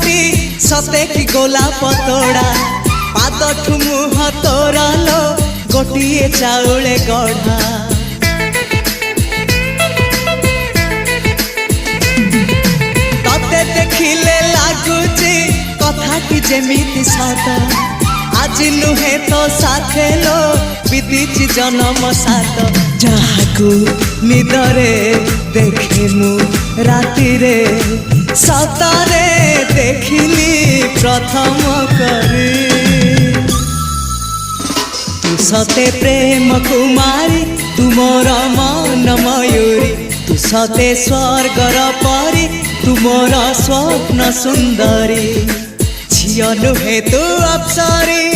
मुहटी सते कि गोलाप तोड़ा पादठु मुह तोरा लो गोटिए चाउले गढ़ा तते देखिले लागुची कथाटी जेमिति सत आज नुहे तो साथे लो विदिची जन्म सात जहाकू निदरे देखे मु राति रे सतरे देखिली प्रथम करी तू सते प्रेम कुमारी तू मोर मन मयूरी तू सते स्वर्गर परी तू मोर स्वप्न सुंदरी झियो नुहे तू अप्सरी।